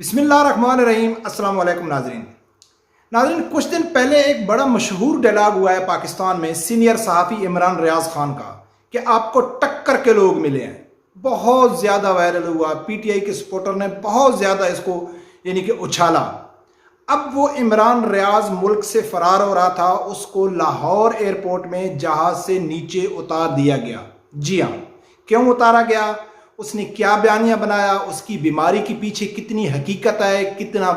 بسم اللہ الرحمن الرحیم۔ السلام علیکم ناظرین، کچھ دن پہلے ایک بڑا مشہور ڈائلاگ ہوا ہے پاکستان میں سینئر صحافی عمران ریاض خان کا کہ آپ کو ٹکر کے لوگ ملے ہیں۔ بہت زیادہ وائرل ہوا، پی ٹی آئی کے سپورٹر نے بہت زیادہ اس کو اچھالا۔ اب وہ عمران ریاض ملک سے فرار ہو رہا تھا، اس کو لاہور ایئرپورٹ میں جہاز سے نیچے اتار دیا گیا۔ جی ہاں، کیوں اتارا گیا؟ اس نے کیا بیانیہ بنایا؟ اس کی بیماری کے پیچھے کتنی حقیقت ہے، کتنا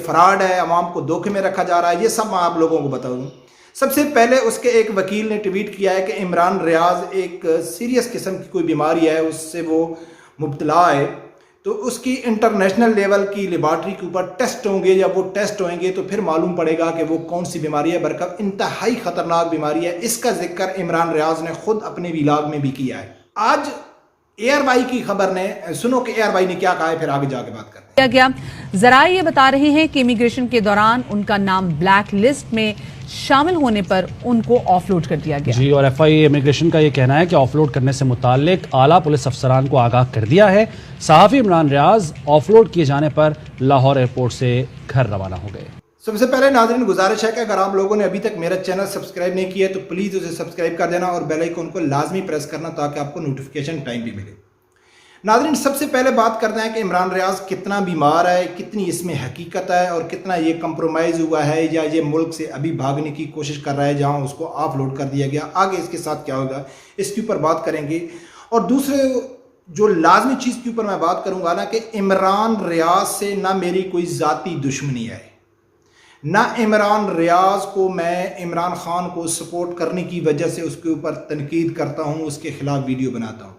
فراڈ ہے، عوام کو دھوکے میں رکھا جا رہا ہے، یہ سب میں آپ لوگوں کو بتاؤں۔ سب سے پہلے اس کے ایک وکیل نے ٹویٹ کیا ہے کہ عمران ریاض ایک سیریس قسم کی کوئی بیماری ہے، اس سے وہ مبتلا ہے، تو اس کی انٹرنیشنل لیول کی لیبارٹری کے اوپر ٹیسٹ ہوں گے۔ جب وہ ٹیسٹ ہوئیں گے تو پھر معلوم پڑے گا کہ وہ کون سی بیماری ہے۔ برکب انتہائی خطرناک بیماری ہے۔ اس کا ذکر عمران ریاض نے خود اپنے ویلاگ میں بھی کیا ہے۔ آج ایئر وائی کی خبر نے سنو کہ ایئر وائی نے کیا کہا ہے، پھر آگے جا کے بات کرتے ہیں۔ گیا ذرائع یہ بتا رہے ہیں کہ امیگریشن کے دوران ان کا نام بلیک لسٹ میں شامل ہونے پر ان کو آف لوڈ کر دیا گیا۔ جی، اور ایف آئی امیگریشن کا یہ کہنا ہے کہ آف لوڈ کرنے سے متعلق اعلیٰ پولیس افسران کو آگاہ کر دیا ہے۔ صحافی عمران ریاض آف لوڈ کیے جانے پر لاہور ایئرپورٹ سے گھر روانہ ہو گئے۔ سب سے پہلے ناظرین گزارش ہے کہ اگر آپ لوگوں نے ابھی تک میرا چینل سبسکرائب نہیں کیا ہے تو پلیز اسے سبسکرائب کر دینا اور بیل آئیکن کو لازمی پریس کرنا تاکہ آپ کو نوٹیفیکیشن ٹائم بھی ملے۔ ناظرین سب سے پہلے بات کرتے ہیں کہ عمران ریاض کتنا بیمار ہے، کتنی اس میں حقیقت ہے اور کتنا یہ کمپرومائز ہوا ہے یا یہ ملک سے ابھی بھاگنے کی کوشش کر رہا ہے جہاں اس کو آف لوڈ کر دیا گیا۔ آگے اس کے ساتھ کیا ہوگا اس کے اوپر بات کریں گے۔ اور دوسرے جو لازمی چیز کے اوپر میں بات کروں گا نا کہ عمران ریاض سے نہ میری کوئی ذاتی دشمنی ہے، نہ عمران ریاض کو میں عمران خان کو سپورٹ کرنے کی وجہ سے اس کے اوپر تنقید کرتا ہوں، اس کے خلاف ویڈیو بناتا ہوں۔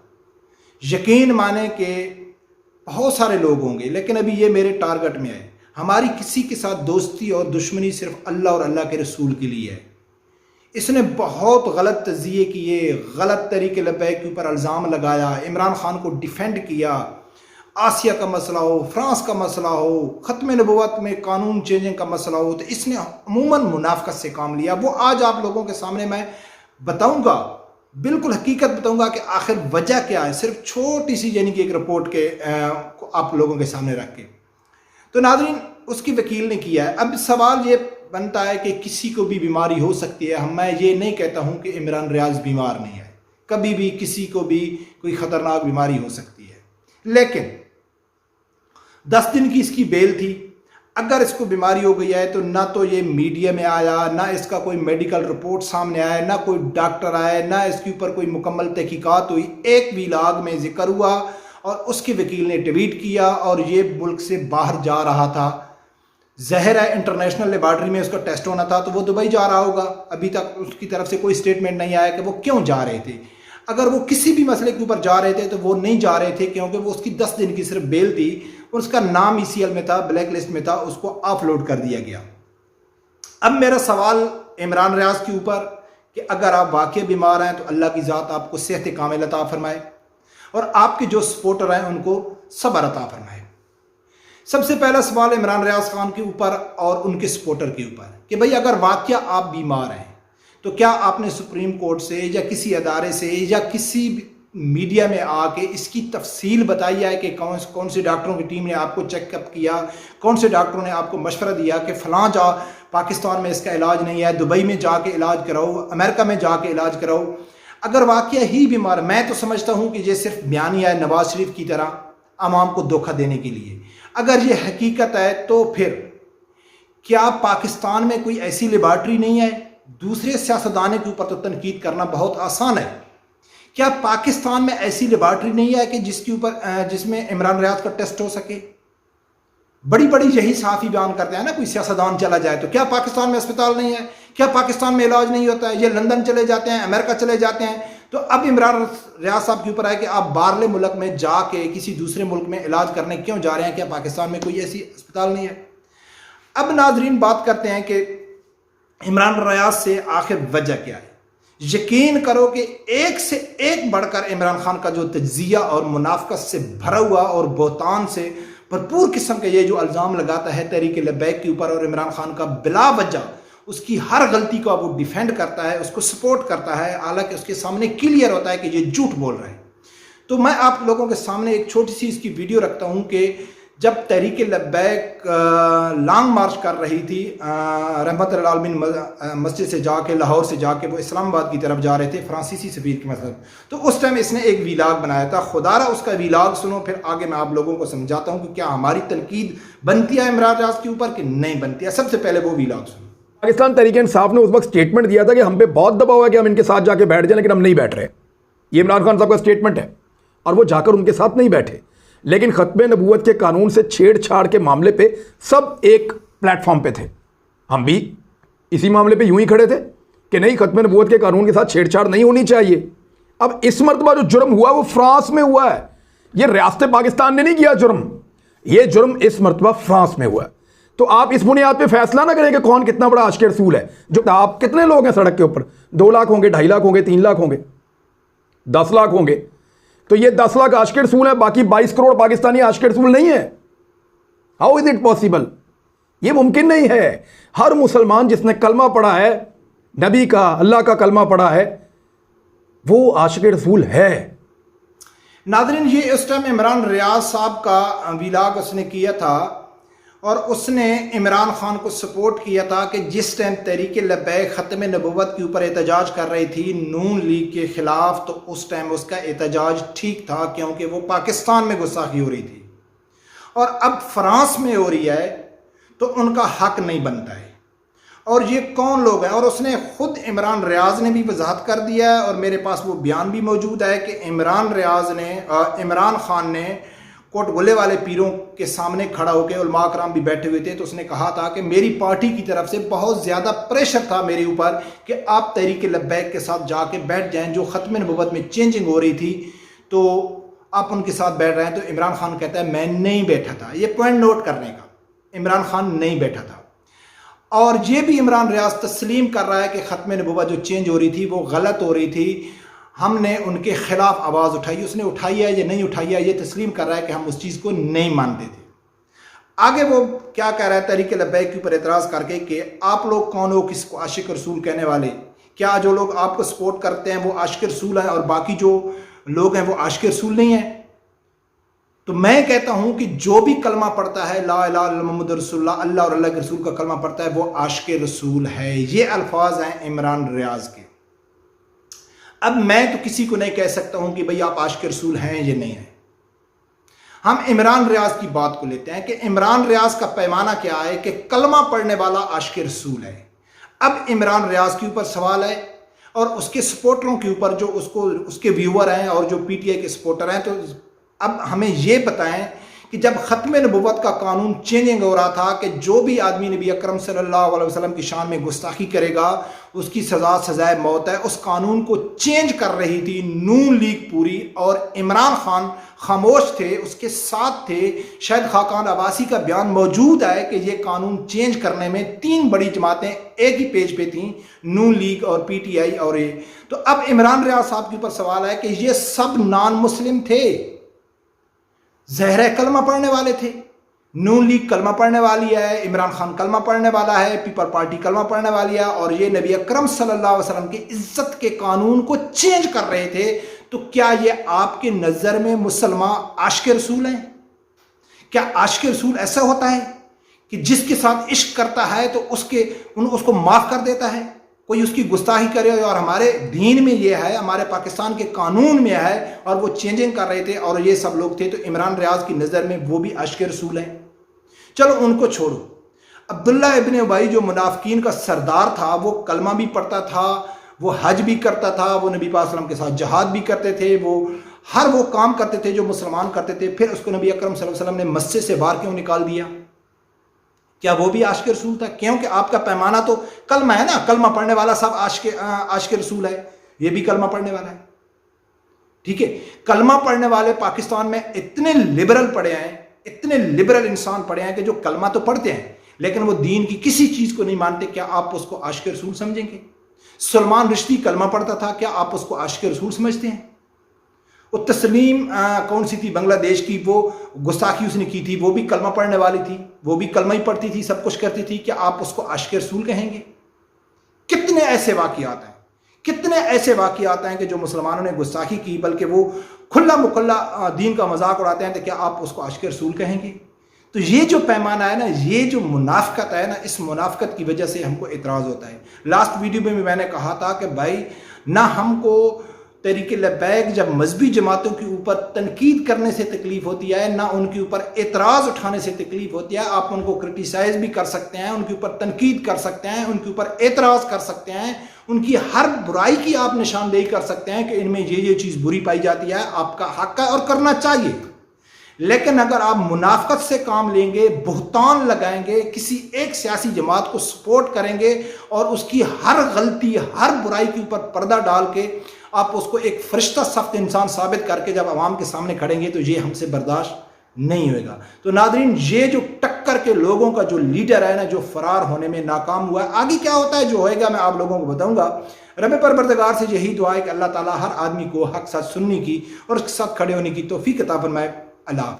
یقین مانیں کہ بہت سارے لوگ ہوں گے لیکن ابھی یہ میرے ٹارگٹ میں ہے۔ ہماری کسی کے ساتھ دوستی اور دشمنی صرف اللہ اور اللہ کے رسول کے لیے ہے۔ اس نے بہت غلط تجزیے کیے، غلط طریقے لبیک کے اوپر الزام لگایا، عمران خان کو ڈیفینڈ کیا۔ آسیہ کا مسئلہ ہو، فرانس کا مسئلہ ہو، ختم نبوت میں قانون چینجنگ کا مسئلہ ہو، تو اس نے عموماً منافقت سے کام لیا۔ وہ آج آپ لوگوں کے سامنے میں بتاؤں گا، بالکل حقیقت بتاؤں گا کہ آخر وجہ کیا ہے، صرف چھوٹی سی ایک رپورٹ کے آپ لوگوں کے سامنے رکھ کے۔ تو ناظرین اس کی وکیل نے کیا ہے۔ اب سوال یہ بنتا ہے کہ کسی کو بھی بیماری ہو سکتی ہے۔ میں یہ نہیں کہتا ہوں کہ عمران ریاض بیمار نہیں ہے، کبھی بھی کسی کو بھی کوئی خطرناک بیماری ہو سکتی ہے، لیکن 10 دن کی اس کی بیل تھی۔ اگر اس کو بیماری ہو گئی ہے تو نہ تو یہ میڈیا میں آیا، نہ اس کا کوئی میڈیکل رپورٹ سامنے آیا، نہ کوئی ڈاکٹر آیا، نہ اس کے اوپر کوئی مکمل تحقیقات ہوئی۔ ایک ویلاگ میں ذکر ہوا اور اس کے وکیل نے ٹویٹ کیا اور یہ ملک سے باہر جا رہا تھا۔ ظاہر ہے انٹرنیشنل لیبارٹری میں اس کا ٹیسٹ ہونا تھا تو وہ دبئی جا رہا ہوگا۔ ابھی تک اس کی طرف سے کوئی سٹیٹمنٹ نہیں آیا کہ وہ کیوں جا رہے تھے۔ اگر وہ کسی بھی مسئلے کے اوپر جا رہے تھے تو وہ نہیں جا رہے تھے کیونکہ وہ اس کی 10 دن کی صرف بیل تھی اور اس کا نام ECL میں تھا، بلیک لسٹ میں تھا، اس کو آف لوڈ کر دیا گیا۔ اب میرا سوال عمران ریاض کے اوپر کہ اگر آپ واقعی بیمار ہیں تو اللہ کی ذات آپ کو صحت کامل عطا فرمائے اور آپ کے جو سپورٹر ہیں ان کو صبر عطا فرمائے۔ سب سے پہلا سوال عمران ریاض خان کے اوپر اور ان کے سپورٹر کے اوپر کہ بھئی اگر واقعہ آپ بیمار ہیں تو کیا آپ نے سپریم کورٹ سے یا کسی ادارے سے یا کسی میڈیا میں آ کے اس کی تفصیل بتائی ہے کہ کون سے ڈاکٹروں کی ٹیم نے آپ کو چیک اپ کیا، کون سے ڈاکٹروں نے آپ کو مشورہ دیا کہ فلاں جا پاکستان میں اس کا علاج نہیں ہے، دبئی میں جا کے علاج کراؤ، امریکہ میں جا کے علاج کراؤ۔ اگر واقعہ ہی بیمار، میں تو سمجھتا ہوں کہ یہ صرف بیانیہ ہے نواز شریف کی طرح عوام کو دھوکہ دینے کے لیے۔ اگر یہ حقیقت ہے تو پھر کیا پاکستان میں کوئی ایسی لیبارٹری نہیں ہے؟ دوسرے سیاستدانوں کے اوپر تو تنقید کرنا بہت آسان ہے۔ کیا پاکستان میں ایسی لیبارٹری نہیں ہے کہ جس میں عمران ریاض کا ٹیسٹ ہو سکے؟ بڑی یہی صحافی بیان کرتے ہیں نا، کوئی سیاستدان چلا جائے تو کیا پاکستان میں اسپتال نہیں ہے؟ کیا پاکستان میں علاج نہیں ہوتا ہے؟ یہ لندن چلے جاتے ہیں، امریکہ چلے جاتے ہیں۔ تو اب عمران ریاض صاحب کے اوپر ہے کہ آپ باہرلے ملک میں جا کے کسی دوسرے ملک میں علاج کرنے کیوں جا رہے ہیں؟ کیا پاکستان میں کوئی ایسی اسپتال نہیں ہے؟ اب ناظرین بات کرتے ہیں کہ عمران ریاض سے آخر وجہ کیا ہے۔ یقین کرو کہ ایک سے ایک بڑھ کر عمران خان کا جو تجزیہ اور منافقت سے بھرا ہوا اور بہتان سے بھرپور قسم کا یہ جو الزام لگاتا ہے تحریک لبیک کے اوپر اور عمران خان کا بلا وجہ اس کی ہر غلطی کو وہ ڈیفینڈ کرتا ہے، اس کو سپورٹ کرتا ہے، حالانکہ اس کے سامنے کلیئر ہوتا ہے کہ یہ جھوٹ بول رہا ہے۔ تو میں آپ لوگوں کے سامنے ایک چھوٹی سی اس کی ویڈیو رکھتا ہوں کہ جب تحریک لبیک لانگ مارچ کر رہی تھی رحمت للعالمین مسجد سے جا کے، لاہور سے جا کے وہ اسلام آباد کی طرف جا رہے تھے فرانسیسی سفیر کی مطلب، تو اس ٹائم اس نے ایک ویلاگ بنایا تھا. خدا را اس کا ویلاگ سنو، پھر آگے میں آپ لوگوں کو سمجھاتا ہوں کہ کیا ہماری تنقید بنتی ہے عمران ریاض کے اوپر کہ نہیں بنتی ہے. سب سے پہلے وہ ویلاگ سنو. پاکستان تحریک انصاف نے اس وقت سٹیٹمنٹ دیا تھا کہ ہم پہ بہت دباؤ ہے کہ ہم ان کے ساتھ جا کے بیٹھ جائیں، لیکن ہم نہیں بیٹھ رہے. یہ عمران خان صاحب کا سٹیٹمنٹ ہے، اور وہ جا کر ان کے ساتھ نہیں بیٹھے. لیکن ختم نبوت کے قانون سے چھیڑ چھاڑ کے معاملے پہ سب ایک پلیٹ فارم پہ تھے. ہم بھی اسی معاملے پہ یوں ہی کھڑے تھے کہ نہیں، ختم نبوت کے قانون کے ساتھ چھیڑ چھاڑ نہیں ہونی چاہیے. اب اس مرتبہ جو جرم ہوا وہ فرانس میں ہوا ہے. یہ ریاست پاکستان نے نہیں کیا جرم، یہ جرم اس مرتبہ فرانس میں ہوا ہے. تو آپ اس بنیاد پہ فیصلہ نہ کریں کہ کون کتنا بڑا عاشق رسول ہے. جو آپ کتنے لوگ ہیں سڑک کے اوپر؟ 2 لاکھ ہوں گے، 2.5 لاکھ ہوں گے، 3 لاکھ ہوں گے، 10 لاکھ ہوں گے. تو یہ 10 لاکھ عاشق رسول ہیں، باقی 22 کروڑ پاکستانی عاشق رسول نہیں ہیں. How is it possible? یہ ممکن نہیں ہے. ہر مسلمان جس نے کلمہ پڑھا ہے، نبی کا، اللہ کا کلمہ پڑھا ہے، وہ عاشق رسول ہے. ناظرین، یہ اس ٹائم عمران ریاض صاحب کا ویلاگ اس نے کیا تھا، اور اس نے عمران خان کو سپورٹ کیا تھا کہ جس ٹائم تحریک لبیک ختم نبوت کے اوپر احتجاج کر رہی تھی نون لیگ کے خلاف، تو اس ٹائم اس کا احتجاج ٹھیک تھا کیونکہ وہ پاکستان میں گستاخی ہو رہی تھی. اور اب فرانس میں ہو رہی ہے تو ان کا حق نہیں بنتا ہے. اور یہ کون لوگ ہیں؟ اور اس نے خود عمران ریاض نے بھی وضاحت کر دیا ہے، اور میرے پاس وہ بیان بھی موجود ہے کہ عمران خان نے کوٹ گلے والے پیروں کے سامنے کھڑا ہو کے، علماء کرام بھی بیٹھے ہوئے تھے، تو اس نے کہا تھا کہ میری پارٹی کی طرف سے بہت زیادہ پریشر تھا میرے اوپر کہ آپ تحریک لبیک کے ساتھ جا کے بیٹھ جائیں. جو ختم نبوت میں چینجنگ ہو رہی تھی تو آپ ان کے ساتھ بیٹھ رہے ہیں. تو عمران خان کہتا ہے میں نہیں بیٹھا تھا. یہ پوائنٹ نوٹ کرنے کا، عمران خان نہیں بیٹھا تھا. اور یہ بھی عمران ریاض تسلیم کر رہا ہے کہ ختم نبوت جو چینج ہو رہی تھی وہ غلط ہو رہی تھی، ہم نے ان کے خلاف آواز اٹھائی. اس نے اٹھائی ہے یا نہیں اٹھائی ہے، یہ تسلیم کر رہا ہے کہ ہم اس چیز کو نہیں مانتے تھے. آگے وہ کیا کہہ رہا ہے تحریک لبیک کے اوپر اعتراض کر کے کہ آپ لوگ کون ہو کس کو عاشق رسول کہنے والے؟ کیا جو لوگ آپ کو سپورٹ کرتے ہیں وہ عاشق رسول ہیں اور باقی جو لوگ ہیں وہ عاشق رسول نہیں ہیں؟ تو میں کہتا ہوں کہ جو بھی کلمہ پڑھتا ہے لا الہ الا اللہ محمد رسول اللہ، اللہ اور اللہ کے رسول کا کلمہ پڑھتا ہے، وہ عاشق رسول ہے. یہ الفاظ ہیں عمران ریاض کے. اب میں تو کسی کو نہیں کہہ سکتا ہوں کہ بھئی آپ عاشق رسول ہیں یا نہیں ہیں. ہم عمران ریاض کی بات کو لیتے ہیں کہ عمران ریاض کا پیمانہ کیا ہے کہ کلمہ پڑھنے والا عاشق رسول ہے. اب عمران ریاض کے اوپر سوال ہے اور اس کے سپورٹروں کے اوپر جو اس کے ویور ہیں اور جو پی ٹی آئی کے سپورٹر ہیں. تو اب ہمیں یہ بتائیں کہ جب ختم نبوت کا قانون چینجنگ ہو رہا تھا کہ جو بھی آدمی نبی اکرم صلی اللہ علیہ وسلم کی شان میں گستاخی کرے گا اس کی سزائے موت ہے، اس قانون کو چینج کر رہی تھی نون لیگ پوری، اور عمران خان خاموش تھے، اس کے ساتھ تھے. شاید خاقان عباسی کا بیان موجود ہے کہ یہ قانون چینج کرنے میں 3 بڑی جماعتیں ایک ہی پیج پہ تھیں، نون لیگ اور پی ٹی آئی اور یہ. تو اب عمران ریاض صاحب کے اوپر سوال ہے کہ یہ سب نان مسلم تھے، زہرہ کلمہ پڑھنے والے تھے. نون لیگ کلمہ پڑھنے والی ہے، عمران خان کلمہ پڑھنے والا ہے، پیپل پارٹی کلمہ پڑھنے والی ہے، اور یہ نبی اکرم صلی اللہ علیہ وسلم کی عزت کے قانون کو چینج کر رہے تھے. تو کیا یہ آپ کے نظر میں مسلمان عاشق رسول ہیں؟ کیا عاشق رسول ایسا ہوتا ہے کہ جس کے ساتھ عشق کرتا ہے تو اس کو معاف کر دیتا ہے؟ کوئی اس کی گستاخی کرے، اور ہمارے دین میں یہ ہے، ہمارے پاکستان کے قانون میں ہے، اور وہ چینجنگ کر رہے تھے اور یہ سب لوگ تھے. تو عمران ریاض کی نظر میں وہ بھی عاشق رسول ہیں. چلو ان کو چھوڑو. عبداللہ ابن ابی جو منافقین کا سردار تھا، وہ کلمہ بھی پڑھتا تھا، وہ حج بھی کرتا تھا، وہ نبی پاک صلی اللہ علیہ وسلم کے ساتھ جہاد بھی کرتے تھے، وہ ہر وہ کام کرتے تھے جو مسلمان کرتے تھے. پھر اس کو نبی اکرم صلی اللہ علیہ وسلم نے مسجد سے باہر کیوں نکال دیا؟ کیا وہ بھی عاشق رسول تھا؟ کیونکہ آپ کا پیمانہ تو کلمہ ہے نا، کلمہ پڑھنے والا سب عاشق رسول ہے. یہ بھی کلمہ پڑھنے والا ہے. ٹھیک ہے، کلمہ پڑھنے والے پاکستان میں اتنے لبرل پڑے ہیں، اتنے لبرل انسان پڑے ہیں کہ جو کلمہ تو پڑھتے ہیں لیکن وہ دین کی کسی چیز کو نہیں مانتے. کیا آپ اس کو عاشق رسول سمجھیں گے؟ سلمان رشدی کلمہ پڑھتا تھا، کیا آپ اس کو عاشق رسول سمجھتے ہیں؟ وہ تسلیم کون سی تھی بنگلہ دیش کی، وہ گستاخی اس نے کی تھی، وہ بھی کلمہ پڑھنے والی تھی، وہ بھی کلمہ ہی پڑھتی تھی، سب کچھ کرتی تھی. کیا آپ اس کو عاشق رسول کہیں گے؟ کتنے ایسے واقعات ہیں، کتنے ایسے واقعات ہیں کہ جو مسلمانوں نے گستاخی کی، بلکہ وہ کھلا مکھلا دین کا مذاق اڑاتے ہیں. تو کیا آپ اس کو عاشق رسول کہیں گے؟ تو یہ جو پیمانہ ہے نا، یہ جو منافقت ہے نا، اس منافقت کی وجہ سے ہم کو اعتراض ہوتا ہے۔ لاسٹ ویڈیو میں نے کہا تھا کہ بھائی نہ ہم کو تحریک لبیک جب مذہبی جماعتوں کے اوپر تنقید کرنے سے تکلیف ہوتی ہے، نہ ان کے اوپر اعتراض اٹھانے سے تکلیف ہوتی ہے۔ آپ ان کو کرٹیسائز بھی کر سکتے ہیں، ان کے اوپر تنقید کر سکتے ہیں، ان کے اوپر اعتراض کر سکتے ہیں، ان کی ہر برائی کی آپ نشاندہی کر سکتے ہیں کہ ان میں یہ چیز بری پائی جاتی ہے، آپ کا حق ہے اور کرنا چاہیے۔ لیکن اگر آپ منافقت سے کام لیں گے، بہتان لگائیں گے، کسی ایک سیاسی جماعت کو سپورٹ کریں گے اور اس کی ہر غلطی، ہر برائی کے اوپر پردہ ڈال کے آپ اس کو ایک فرشتہ سخت انسان ثابت کر کے جب عوام کے سامنے کھڑیں گے تو یہ ہم سے برداشت نہیں ہوئے گا۔ تو ناظرین، یہ جو ٹکر کے لوگوں کا جو لیڈر ہے نا، جو فرار ہونے میں ناکام ہوا ہے، آگے کیا ہوتا ہے جو ہوئے گا میں آپ لوگوں کو بتاؤں گا۔ رب پروردگار سے یہی دعا ہے کہ اللہ تعالیٰ ہر آدمی کو حق ساتھ سننے کی اور اس کے ساتھ کھڑے ہونے کی توفیق عطا فرمائے۔ اللہ